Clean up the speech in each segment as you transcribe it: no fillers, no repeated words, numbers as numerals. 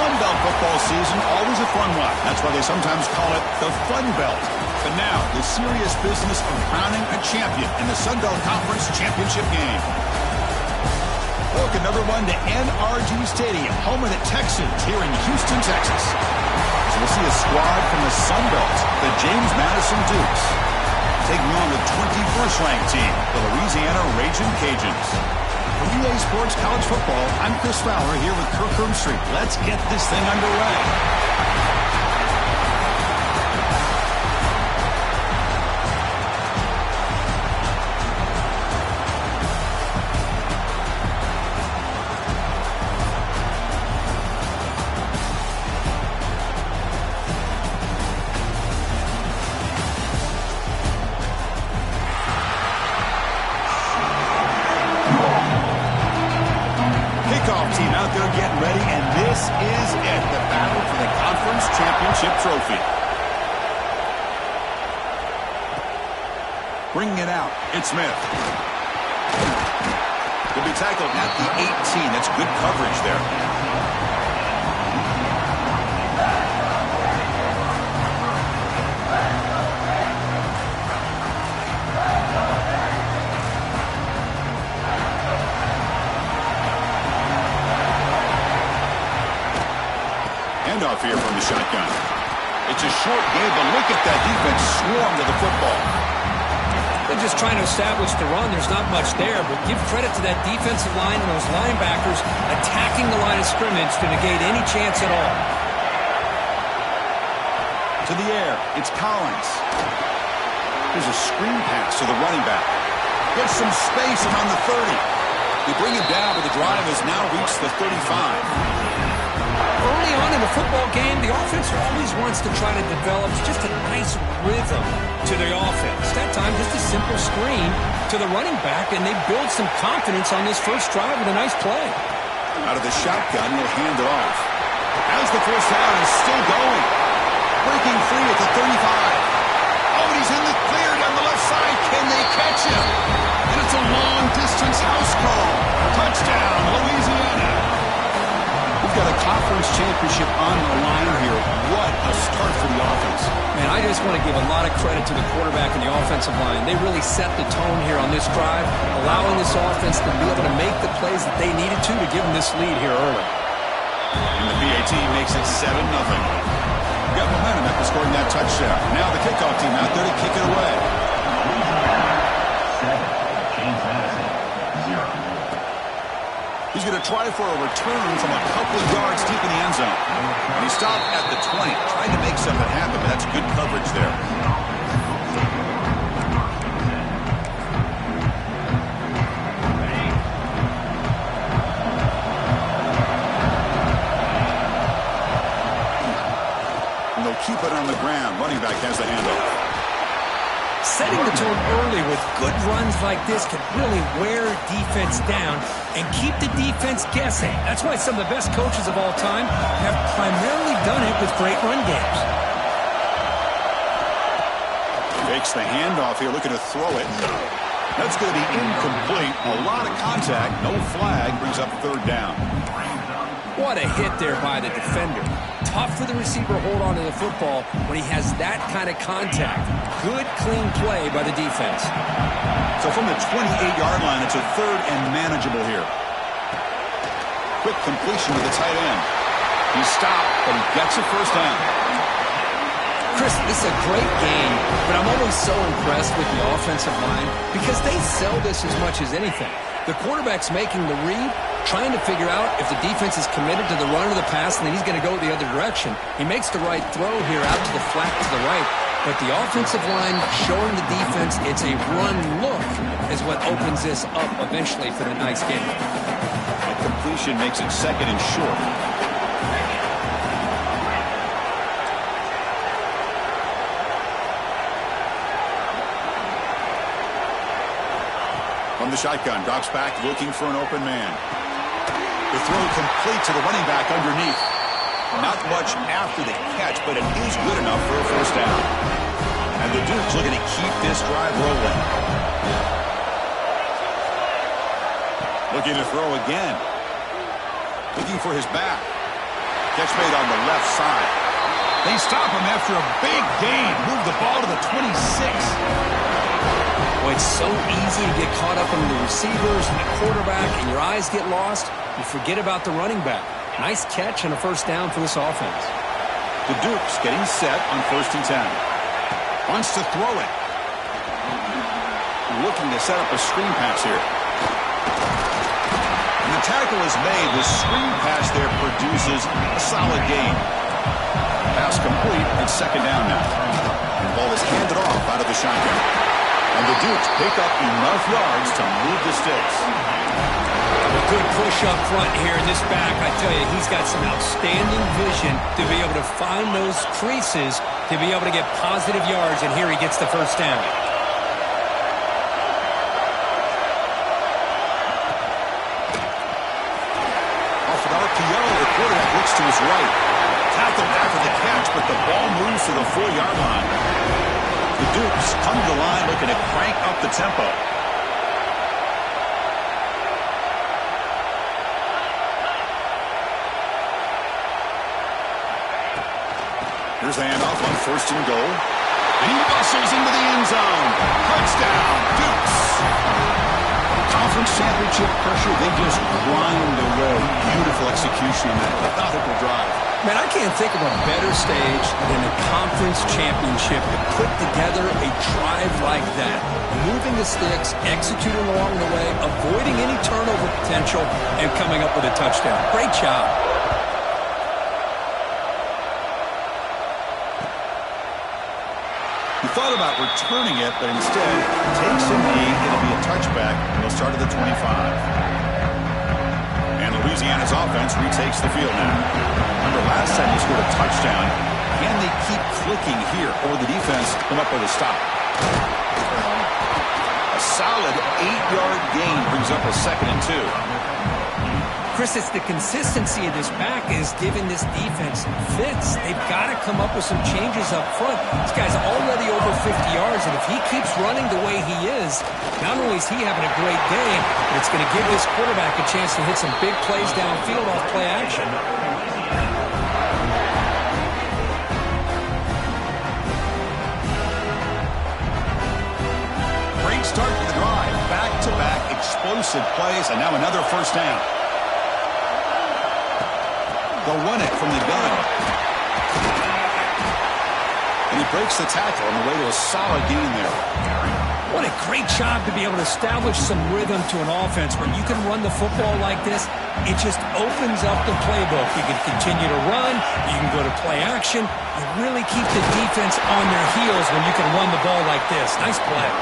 Sun Belt football season, always a fun one. That's why they sometimes call it the Fun Belt. But now, the serious business of crowning a champion in the Sun Belt Conference Championship game. Welcome, everyone, to NRG Stadium, home of the Texans here in Houston, Texas. So we'll see a squad from the Sun Belt, the James Madison Dukes, taking on the 21st ranked team, the Louisiana Ragin Cajuns. For EA Sports College Football, I'm Chris Fowler here with Kirk Herbstreit. Let's get this thing underway. Team out there getting ready, and this is it, the battle for the conference championship trophy. Bringing it out, it's Smith. He'll be tackled at the 18. That's good coverage there. Handoff here from the shotgun. It's a short game, but look at that defense swarm to the football. They're just trying to establish the run. There's not much there, but give credit to that defensive line and those linebackers attacking the line of scrimmage to negate any chance at all. To the air, it's Collins. There's a screen pass to the running back. Gets some space around the 30. They bring him down, but the drive has now reached the 35. Early on in the football game, the offense always wants to try to develop just a nice rhythm to the offense. That time, just a simple screen to the running back, and they build some confidence on this first drive with a nice play. Out of the shotgun, he'll hand it off. As the first down is still going. Breaking free at the 35. Oh, he's in the clear down the left side. Can they catch him? And it's a long-distance house call. Touchdown, Louisiana. We've got a conference championship on the line here. What a start for the offense. Man, I just want to give a lot of credit to the quarterback and the offensive line. They really set the tone here on this drive, allowing this offense to be able to make the plays that they needed to give them this lead here early. And the PAT makes it 7-0. Got momentum after scoring that touchdown. Now the kickoff team out there to kick it away. 7, James Madison, 0. He's going to try for a return from a couple of yards deep in the end zone. And he stopped at the 20, trying to make something happen, but that's good coverage there. And they'll keep it on the ground. Running back has the handoff. Setting the tone early with good runs like this can really wear defense down and keep the defense guessing. That's why some of the best coaches of all time have primarily done it with great run games. Takes the handoff here, looking to throw it. That's going to be incomplete. A lot of contact, no flag, brings up third down. What a hit there by the defender. Tough for the receiver to hold on to the football when he has that kind of contact. Good, clean play by the defense. So from the 28-yard line, it's a third and manageable here. Quick completion to the tight end. He stopped, but he gets a first down. Chris, this is a great game, but I'm always so impressed with the offensive line because they sell this as much as anything. The quarterback's making the read, trying to figure out if the defense is committed to the run or the pass, and then he's going to go the other direction. He makes the right throw here out to the flat to the right, but the offensive line showing the defense it's a run look is what opens this up eventually for the nice game. A completion makes it second and short. From the shotgun, drops back, looking for an open man. The throw complete to the running back underneath. Not much after the catch, but it is good enough for a first down. And the Dukes looking to keep this drive rolling. Looking to throw again. Looking for his back. Catch made on the left side. They stop him after a big gain. Move the ball to the 26. Boy, it's so easy to get caught up in the receivers and the quarterback, and your eyes get lost. You forget about the running back. Nice catch and a first down for this offense. The Dukes getting set on 1st and 10. Wants to throw it. Looking to set up a screen pass here. And the tackle is made. The screen pass there produces a solid gain. Pass complete. It's 2nd down now. And the ball is handed off out of the shotgun. And the Dukes pick up enough yards to move the sticks. A good push up front here in this back. I tell you, he's got some outstanding vision to be able to find those creases, to be able to get positive yards, and here he gets the first down. Off an RPO, the quarterback looks to his right. Tackled after the catch, but the ball moves to the 4-yard line. The Dukes come to the line looking to crank up the tempo. Here's the handoff on 1st and goal. And he bustles into the end zone. Touchdown, Dukes. Conference championship pressure, they just grind away. Beautiful execution on that methodical drive. Man, I can't think of a better stage than a conference championship to put together a drive like that. Moving the sticks, executing along the way, avoiding any turnover potential, and coming up with a touchdown. Great job. He thought about returning it, but instead takes a knee. It'll be a touchback, and they'll start at the 25. And Louisiana's offense retakes the field now. Remember, last time they scored a touchdown. Can they keep clicking here, or the defense come up with a stop? A solid 8-yard gain brings up a 2nd and 2. Chris, it's the consistency of this back is giving this defense fits. They've got to come up with some changes up front. This guy's already over 50 yards, and if he keeps running the way he is, not only is he having a great day, but it's going to give this quarterback a chance to hit some big plays downfield off play action. Great start to the drive. Back-to-back explosive plays, and now another first down. They'll run it from the gun. And he breaks the tackle on the way to a solid gain there. What a great job to be able to establish some rhythm to an offense where you can run the football like this. It just opens up the playbook. You can continue to run. You can go to play action. You really keep the defense on their heels when you can run the ball like this. Nice play.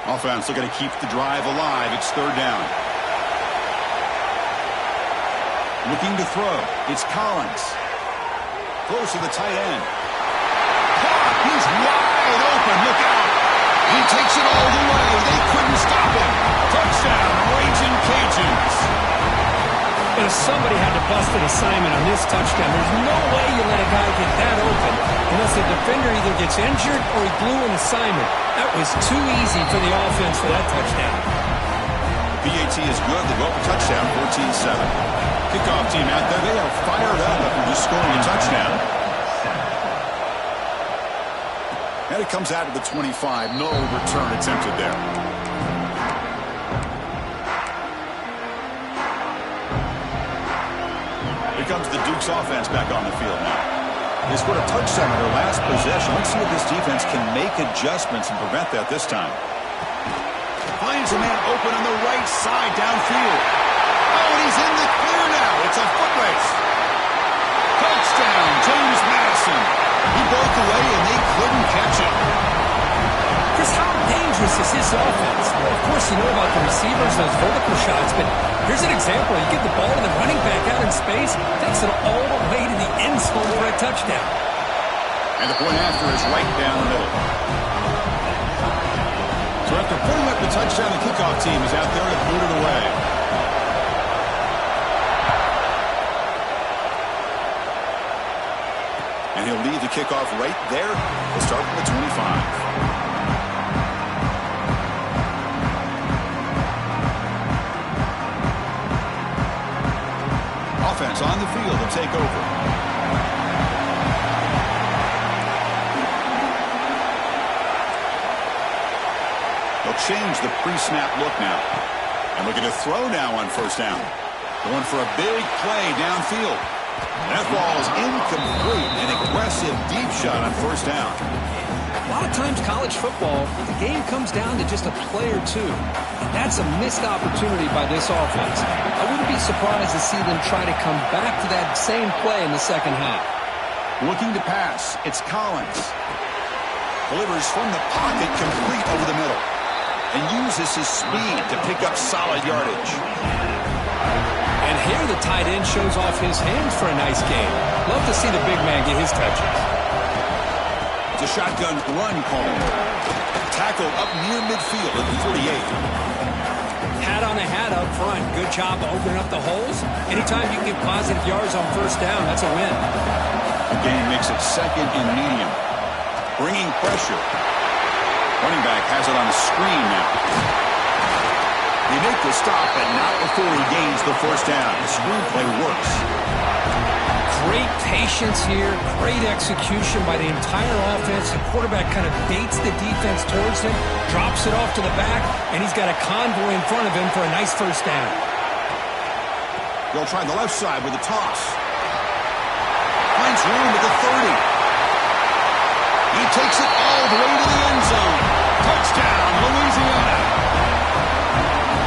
Offense looking to keep the drive alive. It's 3rd down. Looking to throw. It's Collins. Throws to the tight end. He's wide open. Look out. He takes it all the way. They couldn't stop him. Touchdown, Ragin Cajuns. If somebody had to bust an assignment on this touchdown, there's no way you let a guy get that open unless the defender either gets injured or he blew an assignment. That was too easy for the offense for that touchdown. PAT is good. They go up a touchdown, 14-7. Kickoff team out there. They are fired up after just scoring a touchdown. And it comes out of the 25. No return attempted there. Here comes the Dukes offense back on the field now. They scored a touchdown on their last possession. Let's see if this defense can make adjustments and prevent that this time. Finds a man open on the right side downfield. Oh, and he's in the clear now. It's a foot race. Touchdown, James Madison. He broke away and they couldn't catch him. Chris, how dangerous is this offense? Well, of course, you know about the receivers, those vertical shots, but here's an example. You get the ball and the running back out in space, takes it all the way to the end zone for a touchdown. And the point after is right down the middle. So after putting up the touchdown, the kickoff team is out there to boot it away. And he'll leave the kickoff right there. We'll start from the 25. offense on the field to take over. They'll change the pre-snap look now. And looking to throw now on first down. Going for a big play downfield. That ball is incomplete. An aggressive deep shot on first down. A lot of times college football, the game comes down to just a play or two. And that's a missed opportunity by this offense. I wouldn't be surprised to see them try to come back to that same play in the second half. Looking to pass. It's Collins. Delivers from the pocket complete over the middle. And uses his speed to pick up solid yardage. And here the tight end shows off his hands for a nice gain. Love to see the big man get his touches. It's a shotgun run call. Tackle up near midfield at the 48. Hat on a hat up front. Good job of opening up the holes. Anytime you can get positive yards on first down, that's a win. The game makes it second and medium. Bringing pressure. Running back has it on the screen now. They make the stop, but not before he gains the first down. The screenplay works. Great patience here. Great execution by the entire offense. The quarterback kind of baits the defense towards him, drops it off to the back, and he's got a convoy in front of him for a nice first down. They'll try the left side with a toss. Finds room at the 30. He takes it all the way to the end zone. Touchdown, Louisiana.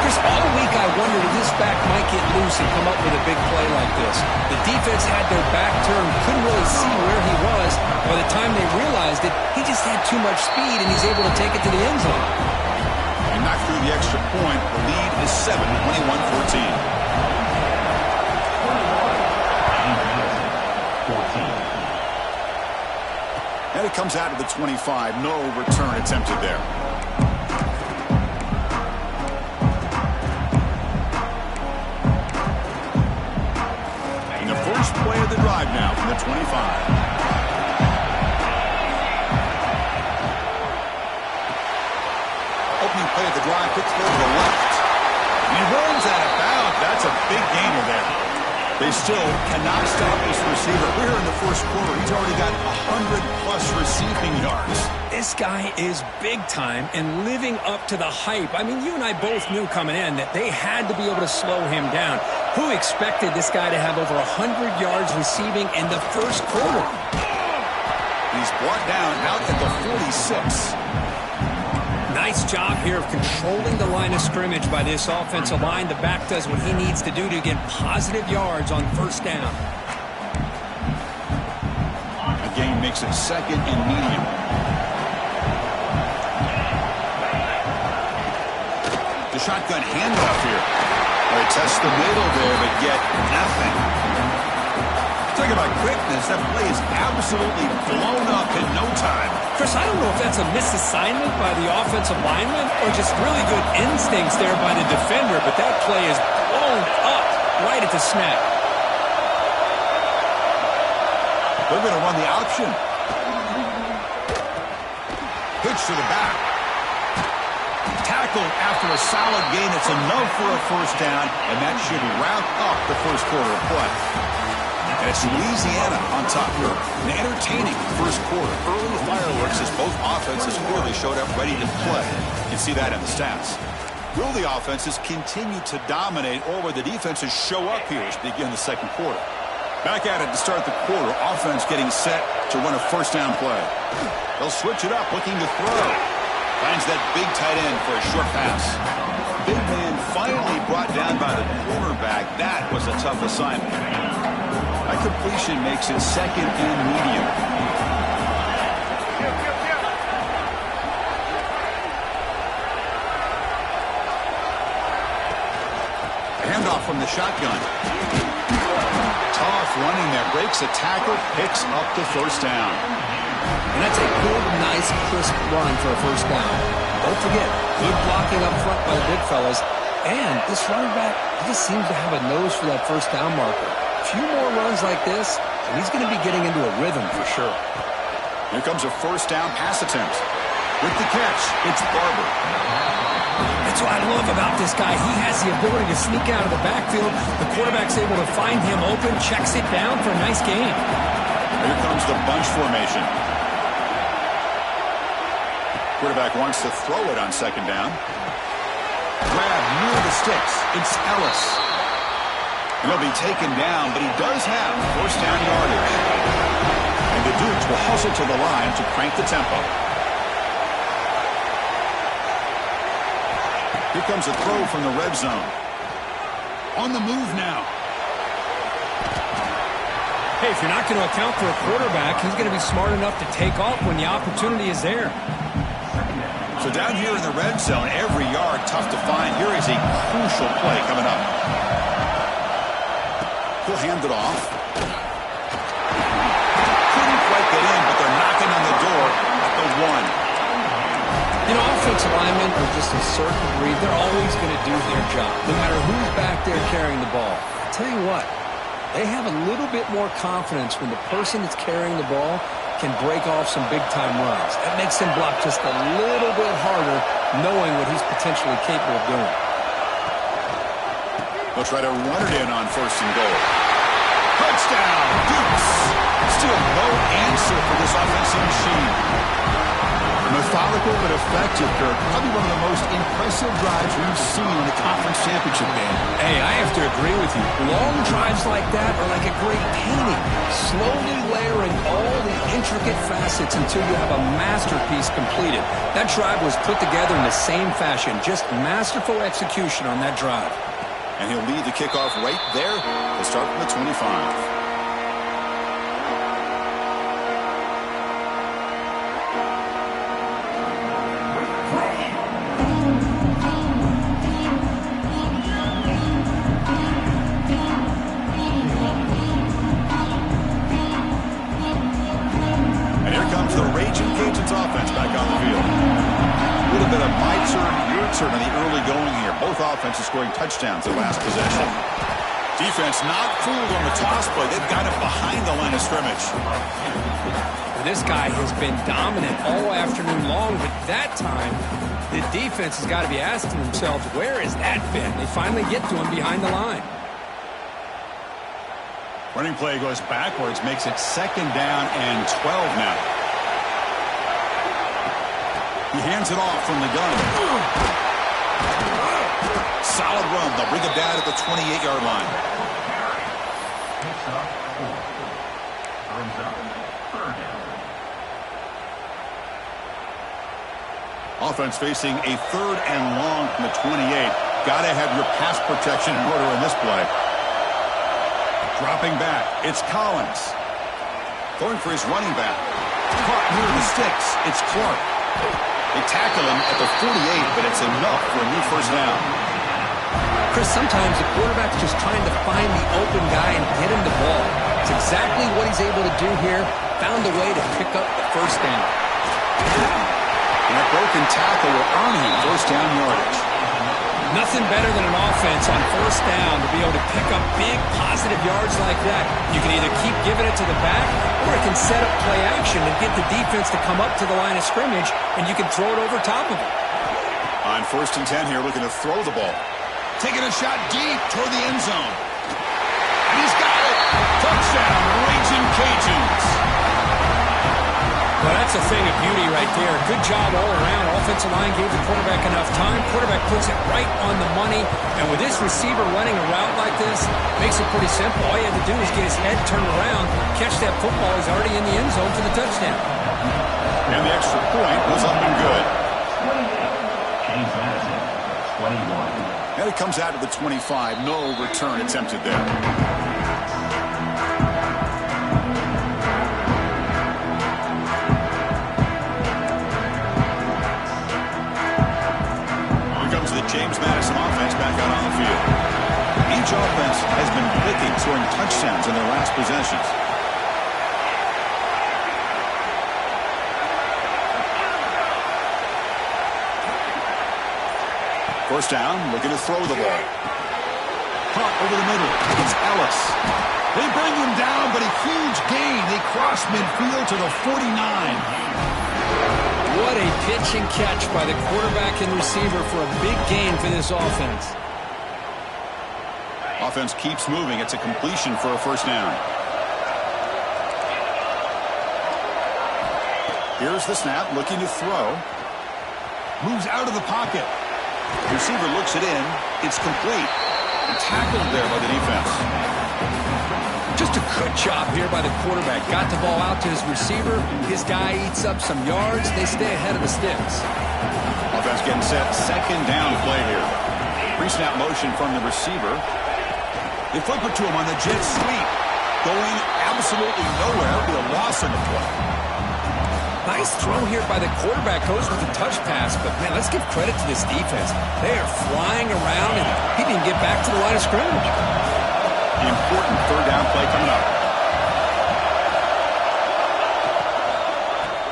Chris, all week I wondered if this back might get loose and come up with a big play like this. The defense had their back turned, couldn't really see where he was. By the time they realized it, he just had too much speed, and he's able to take it to the end zone. And knocked through the extra point. The lead is 7, 21-14. And it comes out of the 25. No return attempted there. And the first play of the drive now from the 25. Opening play of the drive, puts it over the left. He runs out of bounds. That's a big gainer there. They still cannot stop this receiver. We're here in the first quarter. He's already got 100-plus receiving yards. This guy is big time and living up to the hype. I mean, you and I both knew coming in that they had to be able to slow him down. Who expected this guy to have over 100 yards receiving in the first quarter? He's brought down out at the 46. Nice job here of controlling the line of scrimmage by this offensive line. The back does what he needs to do to get positive yards on first down. The game makes it second and medium. The shotgun handoff here. They test the middle there, but yet nothing. Talk about quickness. That play is absolutely blown up in no time. Chris, I don't know if that's a misassignment by the offensive lineman or just really good instincts there by the defender, but that play is blown up right at the snap. They're going to run the option. Pitch to the back. Tackled after a solid gain. It's enough for a first down, and that should wrap up the first quarter of play. And it's Louisiana on top here. An entertaining first quarter. Early fireworks as both offenses really showed up ready to play. You can see that in the stats. Will the offenses continue to dominate, or will the defenses show up here as we begin the second quarter? Back at it to start the quarter. Offense getting set to run a first down play. They'll switch it up, looking to throw. Finds that big tight end for a short pass. Big man finally brought down by the cornerback. That was a tough assignment. That completion makes it second and medium. Handoff from the shotgun. Tough running there. Breaks a tackle, picks up the first down. And that's a good, nice, crisp run for a first down. Don't forget, good blocking up front by the big fellas. And this running back, he just seems to have a nose for that first down marker. A few more runs like this, and he's going to be getting into a rhythm for sure. Here comes a first down pass attempt. With the catch, it's Barber. That's what I love about this guy. He has the ability to sneak out of the backfield. The quarterback's able to find him open, checks it down for a nice gain. Here comes the bunch formation. Quarterback wants to throw it on second down. Grab near the sticks. It's Ellis. He'll be taken down, but he does have first down yardage. And the Dukes will hustle to the line to crank the tempo. Here comes a throw from the red zone. On the move now. Hey, if you're not going to account for a quarterback, he's going to be smart enough to take off when the opportunity is there. So down here in the red zone, every yard tough to find. Here is a crucial play coming up. He'll hand it off. Couldn't quite get in, but they're knocking on the door at the 1. You know, offensive linemen are just a certain breed. They're always going to do their job, no matter who's back there carrying the ball. I'll tell you what, they have a little bit more confidence when the person that's carrying the ball can break off some big-time runs. That makes him block just a little bit harder, knowing what he's potentially capable of doing. They'll try to run it in on first and goal. Touchdown, Dukes! Still no answer for this offensive machine. Methodical but effective, Kirk. Probably one of the most impressive drives we've seen in the conference championship game. Hey, I have to agree with you. Long drives like that are like a great painting. Slowly layering all the intricate facets until you have a masterpiece completed. That drive was put together in the same fashion. Just masterful execution on that drive. And he'll lead the kickoff right there to start from the 25. And here comes the Ragin Cajuns offense back on the field. A little bit of my turn, your turn in the early going here. Both offenses scoring touchdowns their last possession. Defense not fooled on the toss play. They've got it behind the line of scrimmage. This guy has been dominant all afternoon long, but that time, the defense has got to be asking themselves, where has that been? They finally get to him behind the line. Running play goes backwards, makes it second down and 12 now. He hands it off from the gun. Solid run. They'll bring it down at the 28-yard line. Offense facing a third and long from the 28. Got to have your pass protection in order in this play. Dropping back. It's Collins. Going for his running back. Caught near the sticks. It's Clark. They tackle him at the 48, but it's enough for a new first down. Chris, sometimes the quarterback's just trying to find the open guy and get him the ball. It's exactly what he's able to do here. Found a way to pick up the first down. And a broken tackle will earn him first down yardage. Nothing better than an offense on first down to be able to pick up big positive yards like that. You can either keep giving it to the back, or it can set up play action and get the defense to come up to the line of scrimmage, and you can throw it over top of it. On first and 10 here, looking to throw the ball. Taking a shot deep toward the end zone. And he's got it. Touchdown, Ragin Cajuns. Well, that's a thing of beauty right there. Good job all around. Offensive line gave the quarterback enough time. Quarterback puts it right on the money. And with this receiver running a route like this, makes it pretty simple. All you have to do is get his head turned around, catch that football. He's already in the end zone for the touchdown. And the extra point was up and good. 21. And it comes out to the 25. No return attempted there. James Madison offense back out on the field. Each offense has been clicking, scoring touchdowns in their last possessions. First down, looking to throw the ball. Pump over the middle. It's Ellis. They bring him down, but a huge gain. They cross midfield to the 49. What a pitch and catch by the quarterback and receiver for a big gain for this offense. Offense keeps moving. It's a completion for a first down. Here's the snap, looking to throw. Moves out of the pocket. Receiver looks it in. It's complete. And tackled there by the defense. Just a good job here by the quarterback. Got the ball out to his receiver. His guy eats up some yards. They stay ahead of the sticks. Offense getting set. Second down play here. Pre-snap motion from the receiver. They flip it to him on the jet sweep. Going absolutely nowhere. It'll be a loss on the play. Nice throw here by the quarterback. Goes with a touch pass. But, man, let's give credit to this defense. They are flying around, and he didn't get back to the line of scrimmage. Important third down play coming up.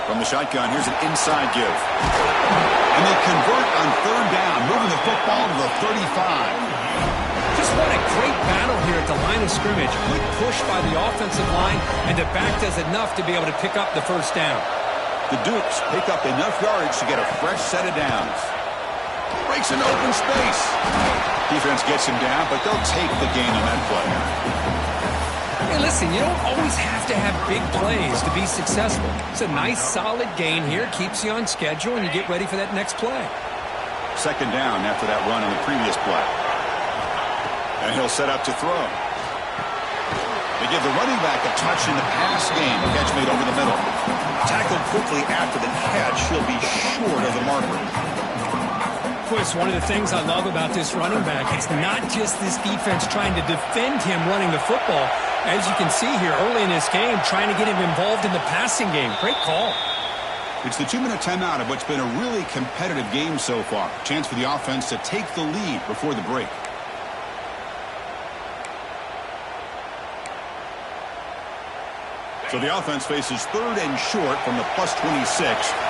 From the shotgun, here's an inside give. And they convert on third down, moving the football to the 35. Just what a great battle here at the line of scrimmage. Good push by the offensive line, and the back does enough to be able to pick up the first down. The Dukes pick up enough yardage to get a fresh set of downs. Breaks an open space. Defense gets him down, but they'll take the gain on that play. Hey, listen, you don't always have to have big plays to be successful. It's a nice, solid gain here. Keeps you on schedule, and you get ready for that next play. Second down after that run on the previous play. And he'll set up to throw. They give the running back a touch in the pass game. Catch made over the middle. Tackled quickly after the catch. He'll be short of the marker. Chris, one of the things I love about this running back, it's not just this defense trying to defend him running the football. As you can see here early in this game, trying to get him involved in the passing game. Great call. It's the 2-minute timeout of what's been a really competitive game so far. Chance for the offense to take the lead before the break. So the offense faces third and short from the +26.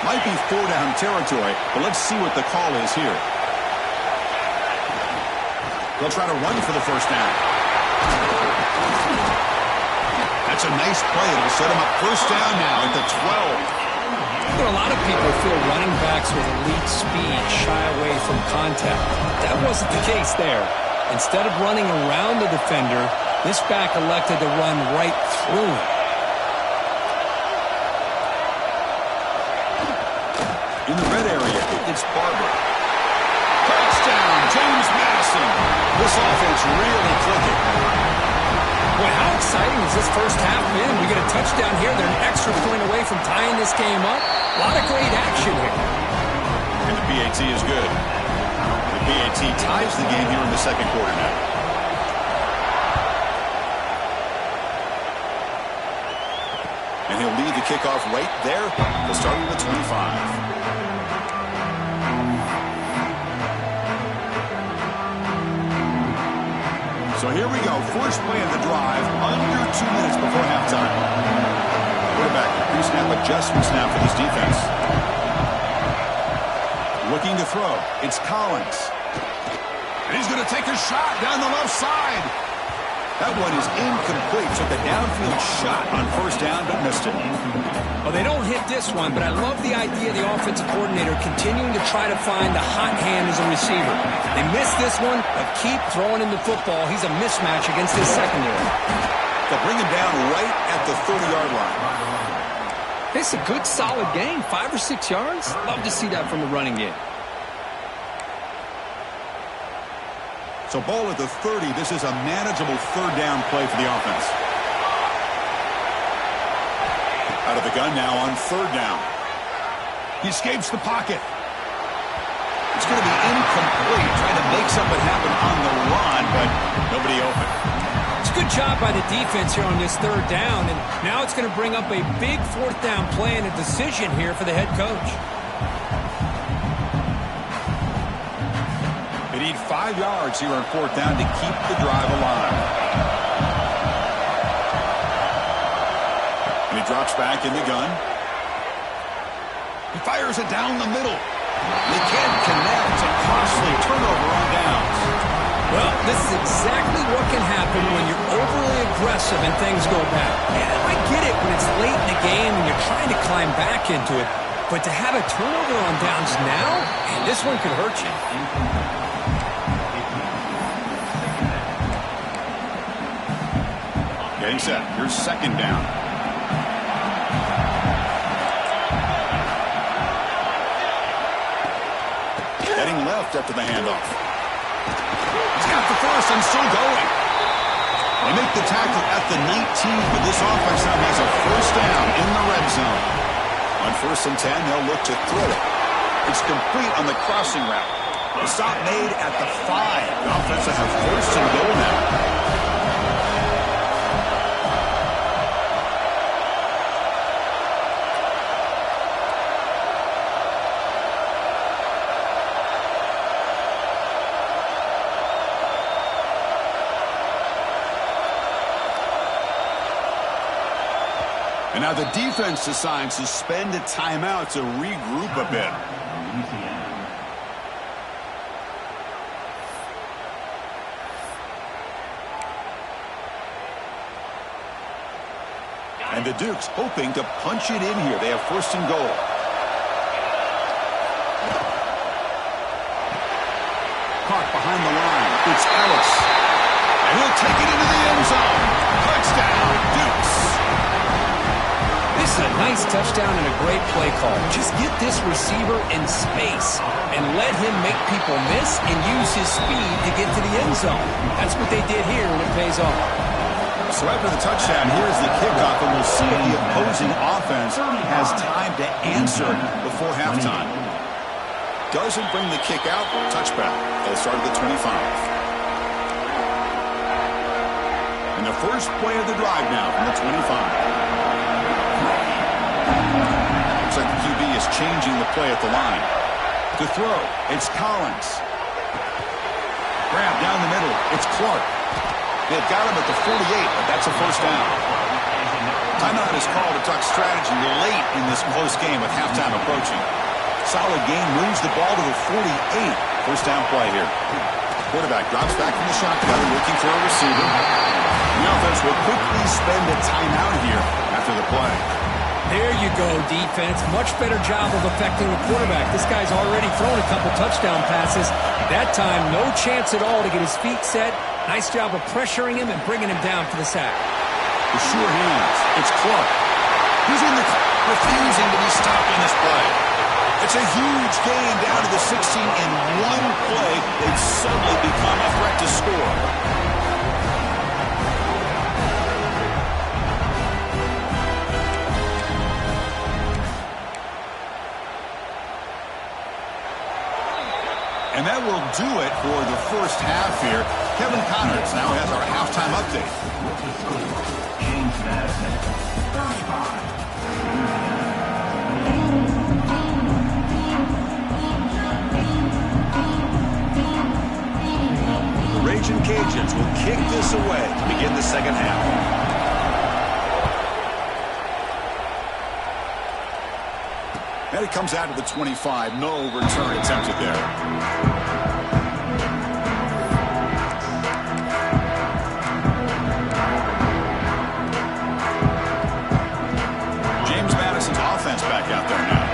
Might be four-down territory, but let's see what the call is here. They'll try to run for the first down. That's a nice play. It'll set them up first down now at the 12. Well, a lot of people feel running backs with elite speed shy away from contact. That wasn't the case there. Instead of running around the defender, this back elected to run right through him. In the red area, it's Barber. Touchdown, James Madison. This offense really clicking. Boy, how exciting has this first half been? We get a touchdown here. They're an extra point away from tying this game up. A lot of great action here. And the PAT is good. The PAT ties the game here in the second quarter now. And he'll lead the kickoff right there. They'll start with the 25. So here we go. First play of the drive, under 2 minutes before halftime. Quarterback, pre-snap adjustments now for this defense. Looking to throw. It's Collins. And he's going to take a shot down the left side. That one is incomplete. Took a downfield shot on first down, but missed it. Well, they don't hit this one, but I love the idea of the offensive coordinator continuing to try to find the hot hand as a receiver. They missed this one, but keep throwing him the football. He's a mismatch against his secondary. They'll bring him down right at the 30-yard line. It's a good, solid game. 5 or 6 yards. Love to see that from the running game. So ball at the 30. This is a manageable third down play for the offense. Out of the gun now on third down. He escapes the pocket. It's going to be incomplete. Trying to make something happen on the run, but nobody open. It's a good job by the defense here on this third down, and now it's going to bring up a big fourth down play and a decision here for the head coach. They need 5 yards here on fourth down to keep the drive alive. And he drops back in the gun. He fires it down the middle. They can't connect. A costly turnover on downs. Well, this is exactly what can happen when you're overly aggressive and things go bad. And I get it when it's late in the game and you're trying to climb back into it. But to have a turnover on downs now, man, this one could hurt you. Getting set. Here's second down. Heading left after the handoff. He's got the first and still going. They make the tackle at the 19, but this offense now has a first down in the red zone. On 1st and 10, they'll look to throw it. It's complete on the crossing route. The stop made at the 5. The offense will have first and goal now. And now the defense decides to spend a timeout to regroup a bit. And the Dukes hoping to punch it in here. They have first and goal. Caught behind the line. It's Ellis. And he'll take it into the end zone. Touchdown, Dukes. This is a nice touchdown and a great play call. Just get this receiver in space and let him make people miss and use his speed to get to the end zone. That's what they did here, and it pays off. So after the touchdown, here's the kickoff, and we'll see if the opposing offense has time to answer before halftime. Doesn't bring the kick out. Touchback. They'll start at the 25. And the first play of the drive now from the 25. Looks like the QB is changing the play at the line. To throw, it's Collins. Grab down the middle, it's Clark. They've got him at the 48, but that's a first down. Timeout is called to talk strategy late in this close game with halftime approaching. Solid game, moves the ball to the 48. First down play here. Quarterback drops back from the shotgun, looking for a receiver. The offense will quickly spend a timeout here after the play. There you go, defense. Much better job of affecting the quarterback. This guy's already thrown a couple touchdown passes. That time, no chance at all to get his feet set. Nice job of pressuring him and bringing him down for the sack. The sure hands. It's Clark. He's in the refusing to be stopped in this play. It's a huge gain down to the 16 in one play. They've suddenly become a threat to score. And that will do it for the first half here. Kevin Connors now has our halftime update. James Madison, 35. The Ragin Cajuns will kick this away to begin the second half. And it comes out of the 25. No return attempted there. James Madison's offense back out there now.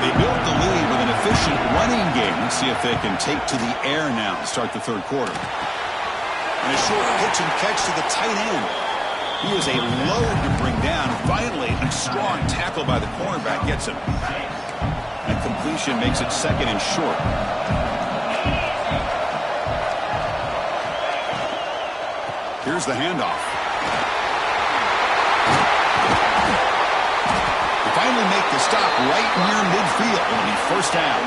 They built the lead with an efficient running game. Let's see if they can take to the air now to start the third quarter. And a short pitch and catch to the tight end. He is a load to bring down. Finally, a strong tackle by the cornerback gets him. And completion makes it second and short. Here's the handoff. They finally make the stop right near midfield. It'll be first down.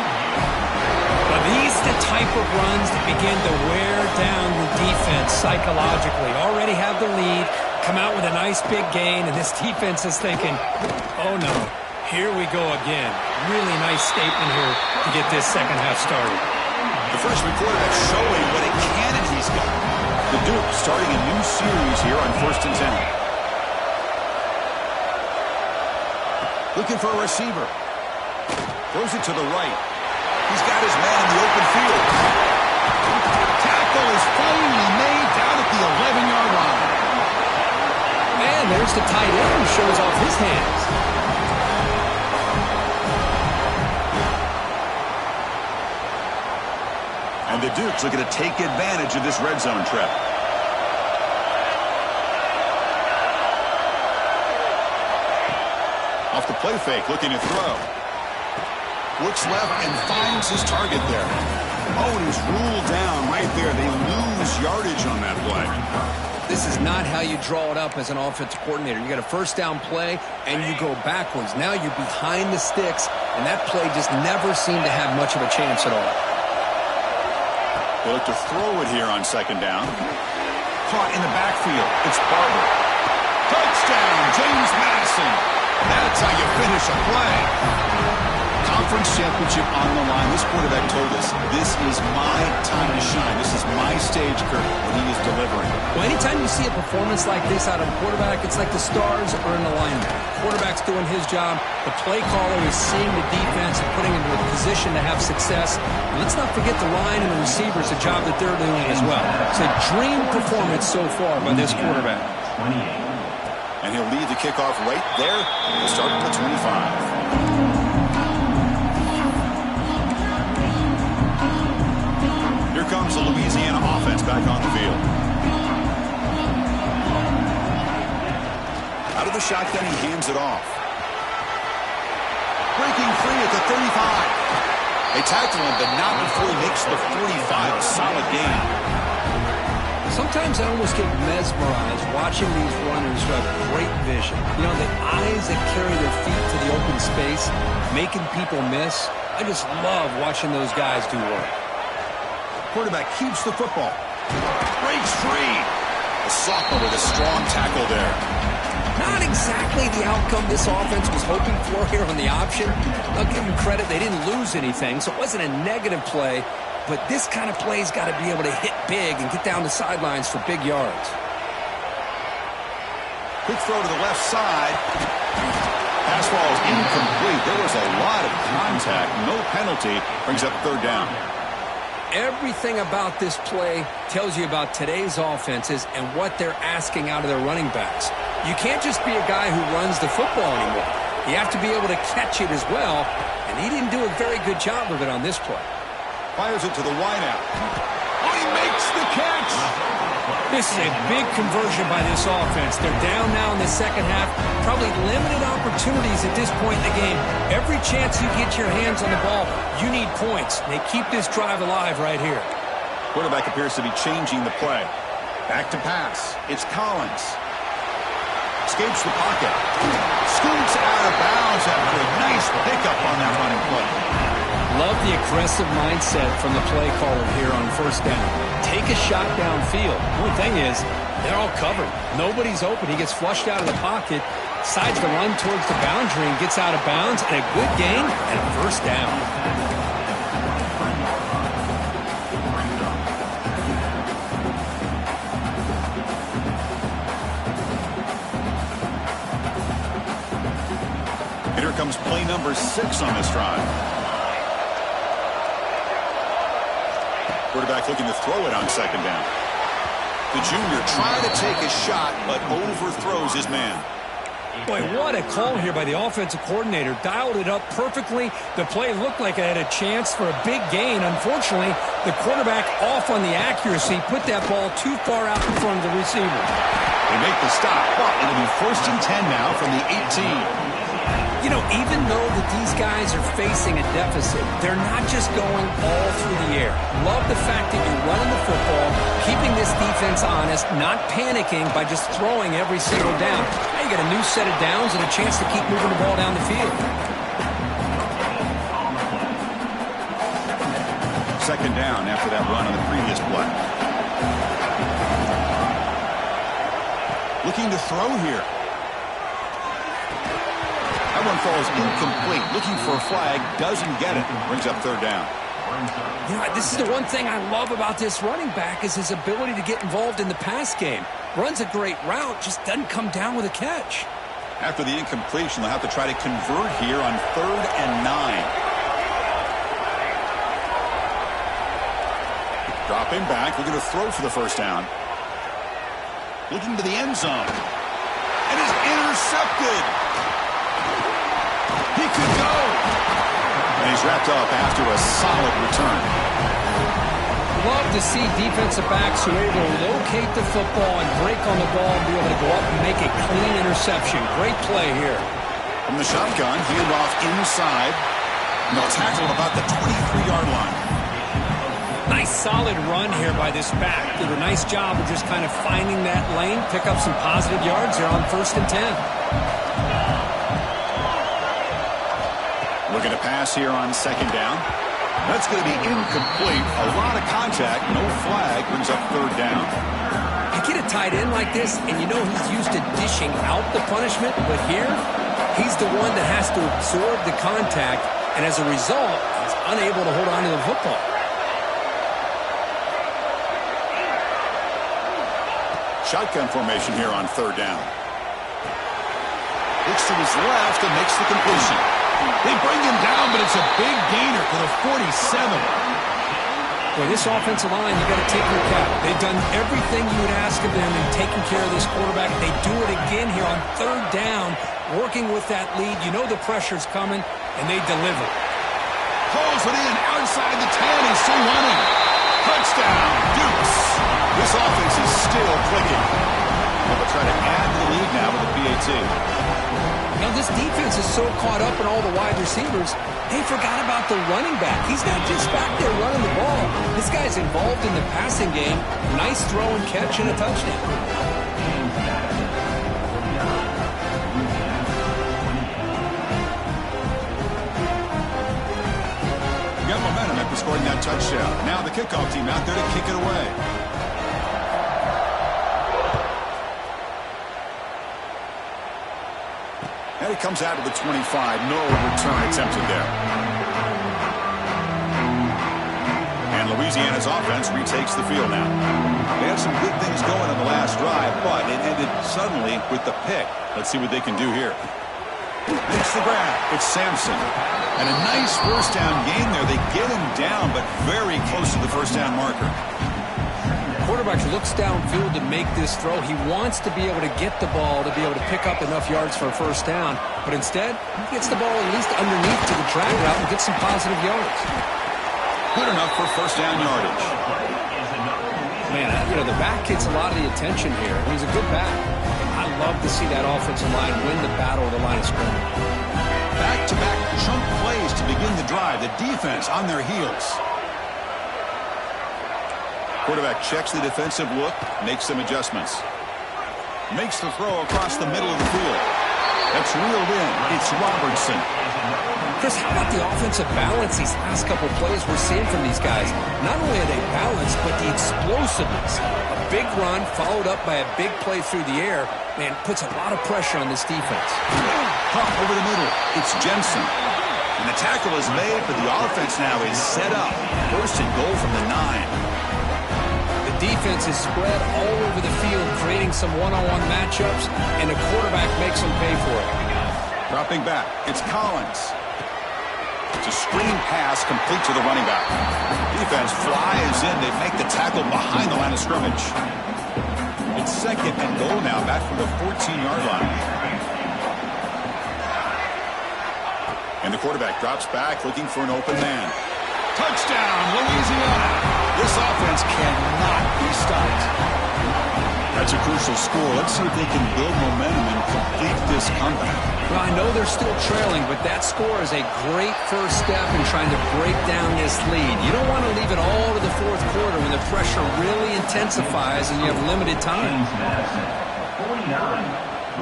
But these are the type of runs that begin to wear down the defense psychologically. Already have the lead, come out with a nice big gain, and this defense is thinking, oh no, here we go again. Really nice statement here to get this second half started. The freshman quarterback showing what a cannon he's got. The Duke starting a new series here on 1st and 10. Looking for a receiver. Throws it to the right. He's got his man in the open field. Tackle is finally made down at the 11-yard line. And there's the tight end who shows off his hands. the Dukes looking to take advantage of this red zone trip. Off the play fake, looking to throw. Looks left and finds his target there. Oh, and he's ruled down right there. They lose yardage on that play. This is not how you draw it up as an offensive coordinator. You got a first down play, and you go backwards. Now you're behind the sticks, and that play just never seemed to have much of a chance at all. They look to throw it here on second down. Caught in the backfield. It's Barber. Touchdown, James Madison. That's how you finish a play. Conference championship on the line. This quarterback told us, this is my time to shine. This is my stage, Kurt, when he is delivering. Well, anytime you see a performance like this out of a quarterback, it's like the stars are in alignment. Quarterback's doing his job. The play caller is seeing the defense and putting him in a position to have success. And let's not forget the line and the receivers, the job that they're doing as well. It's a dream performance so far by this quarterback. 28. And he'll lead the kickoff right there to start at the 25. Here comes the Louisiana offense back on the field. Out of the shotgun, he hands it off. Breaking free at the 35. They tackle him, but not before he makes the 45. A solid gain. Sometimes I almost get mesmerized watching these runners who have great vision. You know, the eyes that carry their feet to the open space, making people miss. I just love watching those guys do work. Quarterback keeps the football. Breaks free. The sophomore with a strong tackle there. Not exactly the outcome this offense was hoping for here on the option. I'll give them credit. They didn't lose anything, so it wasn't a negative play. But this kind of play's got to be able to hit big and get down the sidelines for big yards. Quick throw to the left side. Pass ball is incomplete. There was a lot of contact. No penalty. Brings up third down. Everything about this play tells you about today's offenses and what they're asking out of their running backs. You can't just be a guy who runs the football anymore. You have to be able to catch it as well, and he didn't do a very good job of it on this play. Fires it to the wideout. Oh, he makes the catch! This is a big conversion by this offense. They're down now in the second half. Probably limited opportunities at this point in the game. Every chance you get your hands on the ball, you need points. They keep this drive alive right here. Quarterback appears to be changing the play. Back to pass. It's Collins. Escapes the pocket. Scoots out of bounds after a nice pickup on that running play. Love the aggressive mindset from the play caller here on first down. Take a shot downfield. The only thing is, they're all covered. Nobody's open. He gets flushed out of the pocket, decides to run towards the boundary and gets out of bounds, and a good gain and a first down. And here comes play number 6 on this drive. Quarterback looking to throw it on second down. The junior trying to take a shot, but overthrows his man. Boy, what a call here by the offensive coordinator. Dialed it up perfectly. The play looked like it had a chance for a big gain. Unfortunately, the quarterback off on the accuracy, put that ball too far out in front of the receiver. They make the stop, but it'll be 1st and 10 now from the 18. You know, even though that these guys are facing a deficit, they're not just going all through the air. Love the fact that you're running the football, keeping this defense honest, not panicking by just throwing every single down. Now you got a new set of downs and a chance to keep moving the ball down the field. Second down after that run on the previous play. Looking to throw here. That one falls incomplete. Looking for a flag. Doesn't get it. Brings up third down. You know, this is the one thing I love about this running back is his ability to get involved in the pass game. Runs a great route, just doesn't come down with a catch. After the incompletion, they'll have to try to convert here on 3rd and 9. Dropping back. Looking to throw for the first down. Looking to the end zone. And is intercepted. He could go. And he's wrapped up after a solid return. love to see defensive backs who are able to locate the football and break on the ball and be able to go up and make a clean interception. Great play here. From the shotgun, hand off inside. And they'll tackle about the 23-yard line. Nice solid run here by this back. Did a nice job of just kind of finding that lane, pick up some positive yards here on 1st and 10. Looking to pass here on 2nd down. That's going to be incomplete. A lot of contact, no flag, brings up 3rd down. You get a tight end like this, and you know he's used to dishing out the punishment, but here, he's the one that has to absorb the contact, and as a result, he's unable to hold on to the football. Shotgun formation here on 3rd down. Looks to his left and makes the completion. They bring him down, but it's a big gainer for the 47. Boy, this offensive line, you got to take your cap. They've done everything you would ask of them in taking care of this quarterback. They do it again here on 3rd down, working with that lead. You know the pressure's coming, and they deliver. Pulls it in outside the 10. He's still running. Touchdown, Dukes. This offense is still clicking. They'll try to add to the lead now with the PAT. Now, this defense is so caught up in all the wide receivers, they forgot about the running back. He's not just back there running the ball. This guy's involved in the passing game. Nice throw and catch and a touchdown. Got momentum after scoring that touchdown. Now the kickoff team out there to kick it away. And it comes out to the 25. No return attempted there. And Louisiana's offense retakes the field now. They had some good things going on the last drive, but it ended suddenly with the pick. Let's see what they can do here. Makes the grab. It's Sampson. And a nice 1st down gain there. They get him down, but very close to the 1st down marker. Quarterback looks downfield to make this throw. He wants to be able to get the ball to be able to pick up enough yards for a 1st down. But instead, he gets the ball at least underneath to the drag route and gets some positive yards. Good enough for 1st down yardage. Man, you know, the back gets a lot of the attention here. He's a good back. I love to see that offensive line win the battle of the line of scrimmage. Back-to-back chunk plays to begin the drive. The defense on their heels. Quarterback checks the defensive look, makes some adjustments. Makes the throw across the middle of the field. That's reeled in. It's Robertson. Chris, how about the offensive balance these last couple plays we're seeing from these guys? Not only are they balanced, but the explosiveness. A big run followed up by a big play through the air, man, puts a lot of pressure on this defense. Pump over the middle. It's Jensen. And the tackle is made, but the offense now is set up. 1st and goal from the 9. Defense is spread all over the field, creating some one-on-one matchups, and the quarterback makes them pay for it. Dropping back, it's Collins. It's a screen pass complete to the running back. Defense flies in. They make the tackle behind the line of scrimmage. It's 2nd and goal now, back from the 14-yard line. And the quarterback drops back, looking for an open man. Touchdown, Louisiana. This offense cannot be stopped. That's a crucial score. Let's see if they can build momentum and complete this comeback. Well, I know they're still trailing, but that score is a great 1st step in trying to break down this lead. You don't want to leave it all to the 4th quarter when the pressure really intensifies and you have limited time. 49,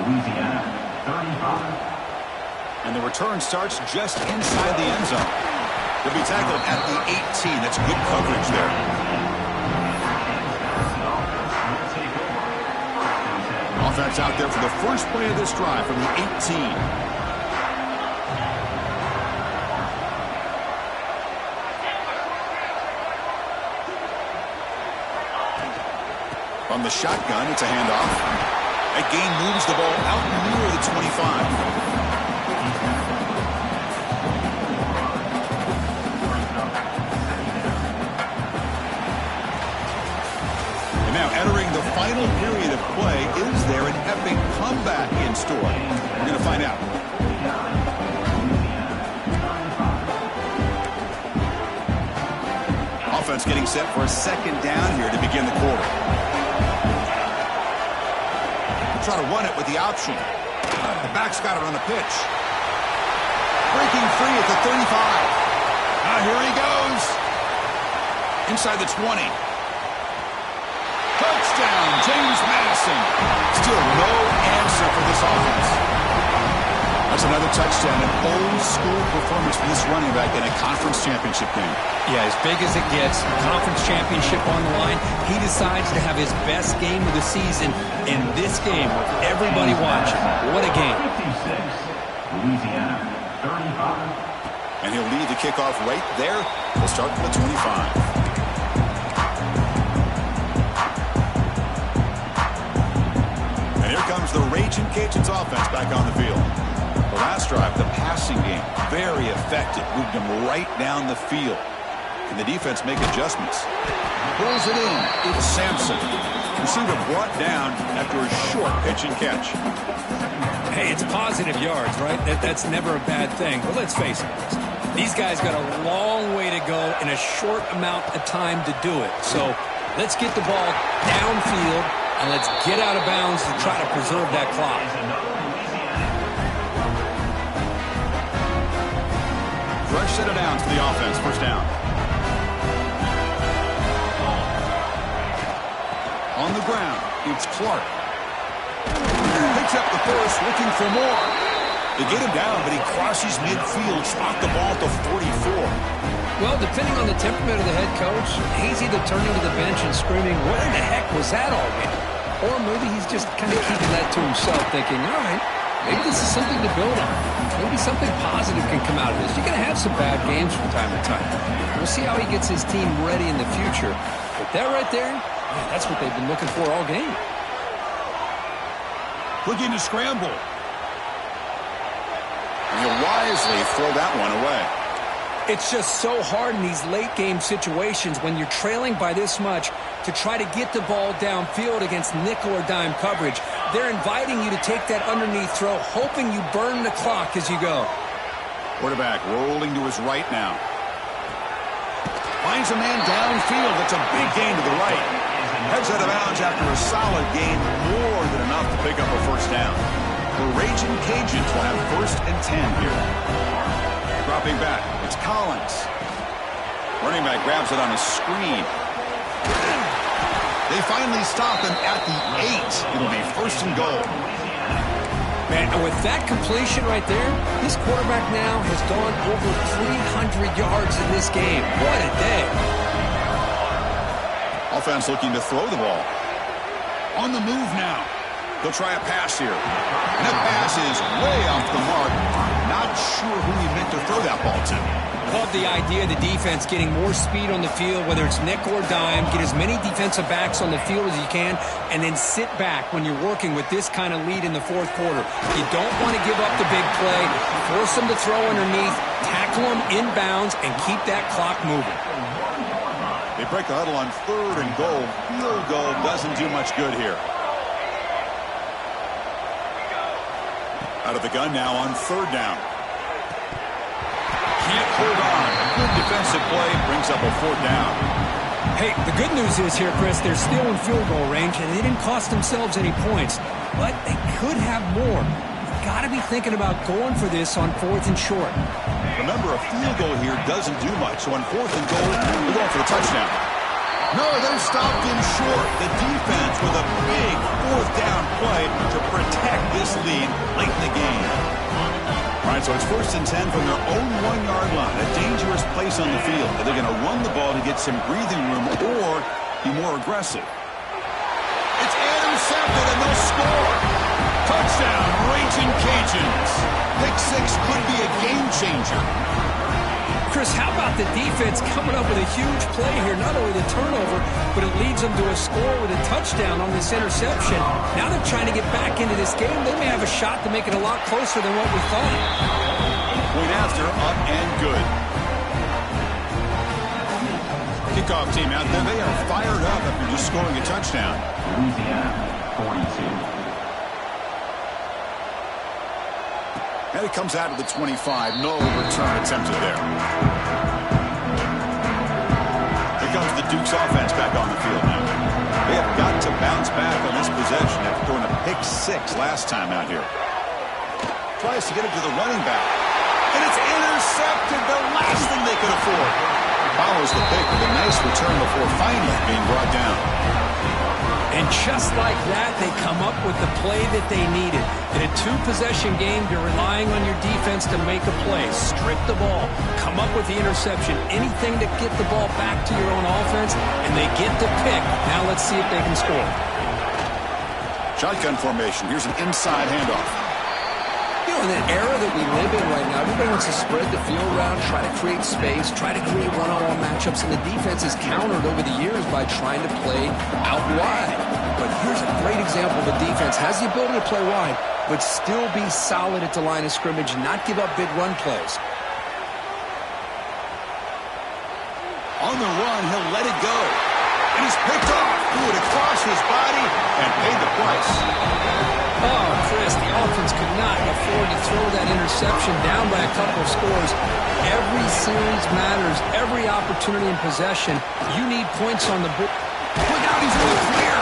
Louisiana, 35. And the return starts just inside the end zone. They'll be tackled at the 18. That's good coverage there. Offense out there for the first play of this drive from the 18. From the shotgun, it's a handoff. That gain moves the ball out near the 25. Entering the final period of play, is there an epic comeback in store? We're going to find out. offense getting set for a second down here to begin the quarter. Try to run it with the option. The back's got it on the pitch. Breaking free at the 35. Now here he goes. Inside the 20. Touchdown, James Madison. Still no answer for this offense. That's another touchdown, an old-school performance for this running back in a conference championship game. Yeah, as big as it gets, conference championship on the line, he decides to have his best game of the season in this game with everybody watching. What a game. 56, Louisiana, 35. And he'll lead the kickoff right there. We'll start from the 25. And here comes the Ragin' Cajuns offense back on the field. The last drive, the passing game, very effective. Moved him right down the field. Can the defense make adjustments? Pulls it in. It's Sampson. Receiver brought down after a short pitch and catch. Hey, it's positive yards, right? That's never a bad thing. But let's face it, these guys got a long way to go in a short amount of time to do it. So let's get the ball downfield and let's get out of bounds to try to preserve that clock. Fresh set of downs for the offense. First down. On the ground, it's Clark. Picks up the first, looking for more. They get him down, but he crosses midfield, spot the ball at the 44. Well, depending on the temperament of the head coach, he's either turning to the bench and screaming, what in the heck was that all game? Or maybe he's just kind of keeping that to himself, thinking, all right, maybe this is something to build on. Maybe something positive can come out of this. You're going to have some bad games from time to time. We'll see how he gets his team ready in the future. But that right there, yeah, that's what they've been looking for all game. Looking to scramble. And he'll wisely throw that one away. It's just so hard in these late game situations when you're trailing by this much to try to get the ball downfield against nickel or dime coverage. They're inviting you to take that underneath throw, hoping you burn the clock as you go. Quarterback rolling to his right now. Finds a man downfield. That's a big gain to the right. Heads out of bounds after a solid gain, more than enough to pick up a first down. The Ragin' Cajuns will have 1st and 10 here. Dropping back, it's Collins. Running back grabs it on a screen. They finally stop him at the 8. It'll be 1st and goal. Man, with that completion right there, this quarterback now has gone over 300 yards in this game. What a day. Offense looking to throw the ball. On the move now. They'll try a pass here. And that pass is way off the mark. Not sure who he meant to throw that ball to. Love the idea of the defense getting more speed on the field, whether it's nickel or dime, get as many defensive backs on the field as you can, and then sit back when you're working with this kind of lead in the 4th quarter. You don't want to give up the big play, force them to throw underneath, tackle them inbounds, and keep that clock moving. They break the huddle on 3rd and goal. Field goal doesn't do much good here. Out of the gun now on 3rd down. Can't hold on. Good defensive play brings up a 4th down. Hey, the good news is here, Chris, they're still in field goal range, and they didn't cost themselves any points. But they could have more. You've got to be thinking about going for this on 4th and short. Remember, a field goal here doesn't do much. So on 4th and goal, we're going for the touchdown. No, they're stopped in short. The defense with a big 4th down play to protect this lead late in the game. All right, so it's 1st and 10 from their own 1-yard line. A dangerous place on the field. Are they going to run the ball to get some breathing room or be more aggressive? It's intercepted and they'll score. Touchdown, Ragin' Cajuns. Pick 6 could be a game changer. Chris, how about the defense coming up with a huge play here? Not only the turnover, but it leads them to a score with a touchdown on this interception. Now they're trying to get back into this game. They may have a shot to make it a lot closer than what we thought. Point after, up and good. Kickoff team out there, they are fired up after just scoring a touchdown. Louisiana, 42. And it comes out of the 25. No return attempted there. Here comes the Duke's offense back on the field now. They have got to bounce back on this possession after throwing a pick 6 last time out here. Tries to get it to the running back. And it's intercepted, the last thing they could afford. Follows the pick with a nice return before finally being brought down. And just like that, they come up with the play that they needed. In a two-possession game, you're relying on your defense to make a play. Strip the ball. Come up with the interception. Anything to get the ball back to your own offense, and they get the pick. Now let's see if they can score. Shotgun formation. Here's an inside handoff. You know, in the era that we live in right now, everybody wants to spread the field around, try to create space, try to create one-on-one matchups, and the defense is countered over the years by trying to play out wide. But here's a great example of a defense has the ability to play wide, but still be solid at the line of scrimmage, not give up big run plays. On the run, he'll let it go. And he's picked off, threw it across his body, and paid the price. Oh, Chris, the offense could not afford to throw that interception down by a couple of scores. Every series matters. Every opportunity in possession. You need points on the board. Look out, he's in the clear.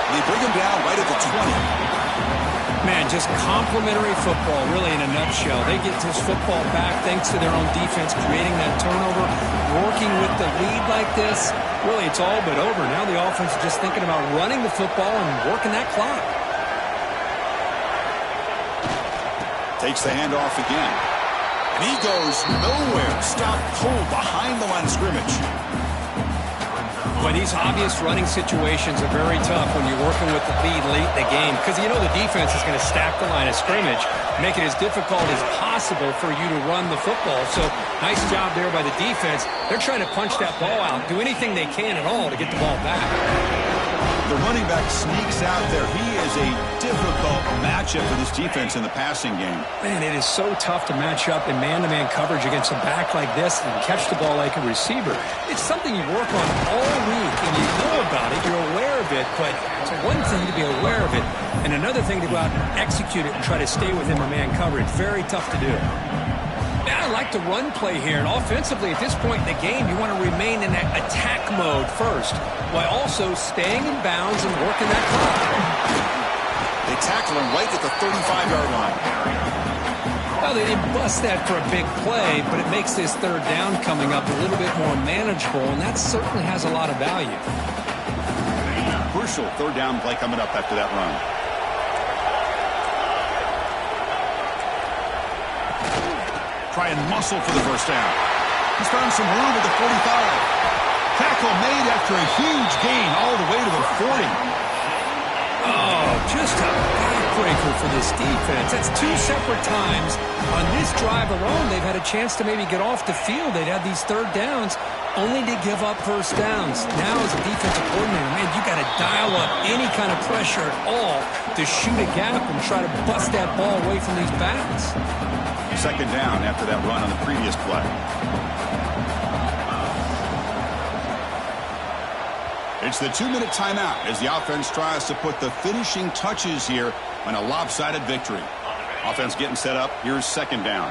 They bring him down right at the 20. Man, just complimentary football, really, in a nutshell. They get this football back thanks to their own defense, creating that turnover, working with the lead like this. Really, it's all but over. Now the offense is just thinking about running the football and working that clock. Takes the handoff again. And he goes nowhere. Stopped cold behind the line of scrimmage. But these obvious running situations are very tough when you're working with the lead late in the game because you know the defense is going to stack the line of scrimmage, make it as difficult as possible for you to run the football. So nice job there by the defense. They're trying to punch that ball out, do anything they can at all to get the ball back. The running back sneaks out there. He is a difficult matchup for this defense in the passing game. Man, it is so tough to match up in man-to-man coverage against a back like this and catch the ball like a receiver. It's something you work on all week, and you know about it, you're aware of it, but it's one thing to be aware of it, and another thing to go out and execute it and try to stay within the man coverage. Very tough to do. Yeah, I like the run play here, and offensively at this point in the game, you want to remain in that attack mode first, while also staying in bounds and working that clock. They tackle him right at the 35-yard line. Well, they didn't bust that for a big play, but it makes this third down coming up a little bit more manageable, and that certainly has a lot of value. Crucial third down play coming up after that run. Try and muscle for the first down. He's found some room at the 45. Tackle made after a huge gain all the way to the 40. Oh, just a backbreaker for this defense. That's two separate times. On this drive alone, they've had a chance to maybe get off the field. They'd had these third downs only to give up first downs. Now as a defensive coordinator, man, you got to dial up any kind of pressure at all to shoot a gap and try to bust that ball away from these backs. Second down after that run on the previous play. It's the 2-minute timeout as the offense tries to put the finishing touches here on a lopsided victory. Offense getting set up. Here's second down.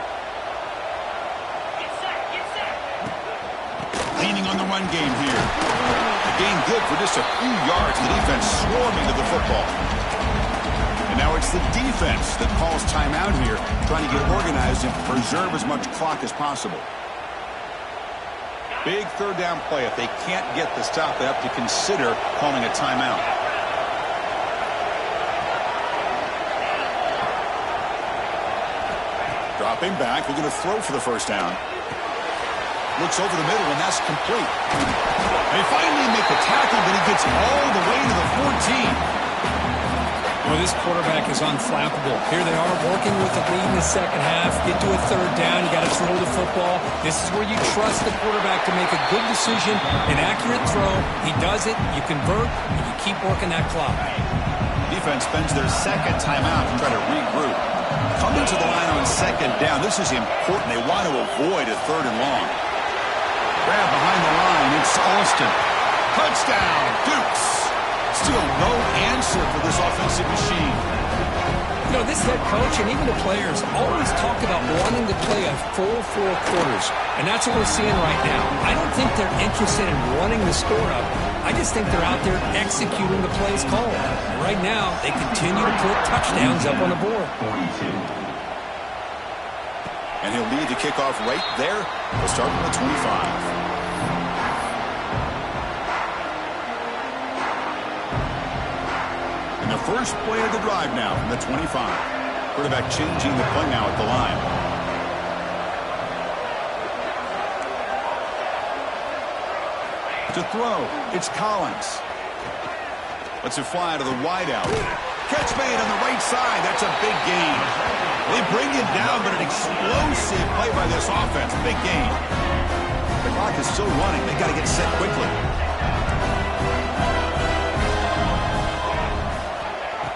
Leaning on the run game here. The gain good for just a few yards. The defense swarming to the football. And now it's the defense that calls timeout here, trying to get organized and preserve as much clock as possible. Big third down play. If they can't get the stop, they have to consider calling a timeout. Dropping back, looking to throw for the first down. Looks over the middle, and that's complete. They finally make the tackle, but he gets all the way to the 14. Well, this quarterback is unflappable. Here they are working with the lead in the second half. Get to a third down. You got to throw the football. This is where you trust the quarterback to make a good decision, an accurate throw. He does it. You convert, and you keep working that clock. Defense spends their second timeout to try to regroup. Coming to the line on second down. This is important. They want to avoid a third and long. Grab behind the line. It's Alston. Touchdown, Dukes. Still no answer for this offensive machine. You know, this head coach and even the players always talk about wanting to play a full 4 quarters, and that's what we're seeing right now. I don't think they're interested in running the score up. I just think they're out there executing the plays called. And right now, they continue to put touchdowns up on the board. 42. And he'll lead the kickoff right there. We'll start from the 25. And the first play of the drive now from the 25. Quarterback changing the play now at the line. To throw, it's Collins. Lets it fly to the wideout. Catch made on the right side. That's a big gain. They bring it down, but an explosive play by this offense. Big gain. The clock is still running. They got to get set quickly.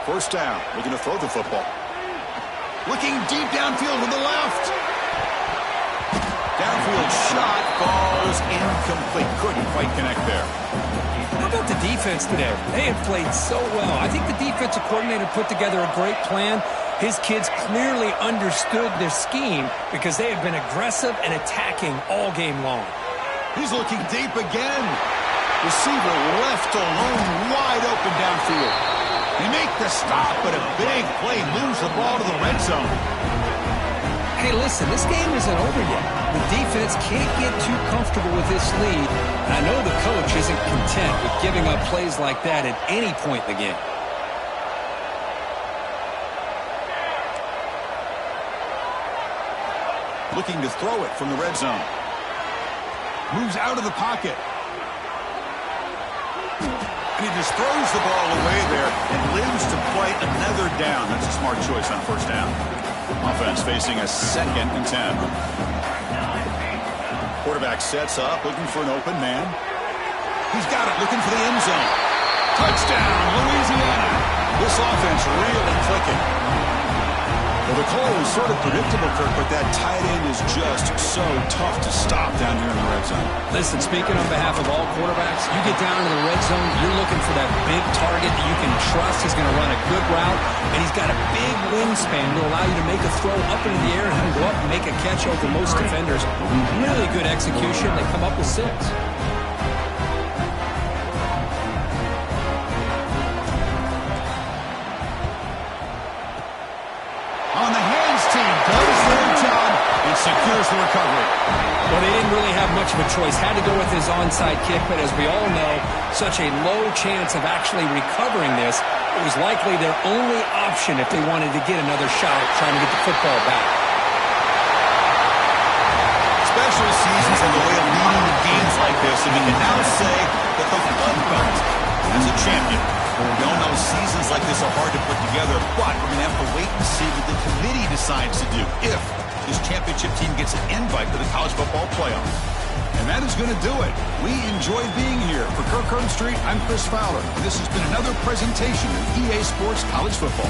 First down. Looking to throw the football. Looking deep downfield to the left. Downfield shot falls incomplete. Couldn't quite connect there. How about the defense today? They have played so well. I think the defensive coordinator put together a great plan. His kids clearly understood their scheme because they have been aggressive and attacking all game long. He's looking deep again. Receiver left alone, wide open downfield. They make the stop, but a big play moves the ball to the red zone. Hey, listen, this game isn't over yet. The defense can't get too comfortable with this lead, and I know the coach isn't content with giving up plays like that at any point in the game. Looking to throw it from the red zone. Moves out of the pocket. And he just throws the ball away there and lives to play another down. That's a smart choice on first down. Offense facing a 2nd and 10. Quarterback sets up, looking for an open man. He's got it, looking for the end zone. Touchdown, Louisiana. This offense really clicking. Well, the call was sort of predictable, Kirk, but that tight end is just so tough to stop down here in the red zone. Listen, speaking on behalf of all quarterbacks, you get down to the red zone, you're looking for that big target that you can trust is going to run a good route, and he's got a big wingspan to allow you to make a throw up into the air and he can go up and make a catch over most defenders. Really good execution. They come up with 6. Secures the recovery. Well, they didn't really have much of a choice. Had to go with his onside kick, but as we all know, such a low chance of actually recovering this. It was likely their only option if they wanted to get another shot at trying to get the football back. Special seasons are the way of leading in games like this, and we can now say that the Fun Belt is a champion. We all know seasons like this are hard to put together, but we're going to have to wait and see what the committee decides to do if this championship team gets an invite to the college football playoff. And that is going to do it. We enjoyed being here. For Kirk Street, I'm Chris Fowler. And this has been another presentation of EA Sports College Football.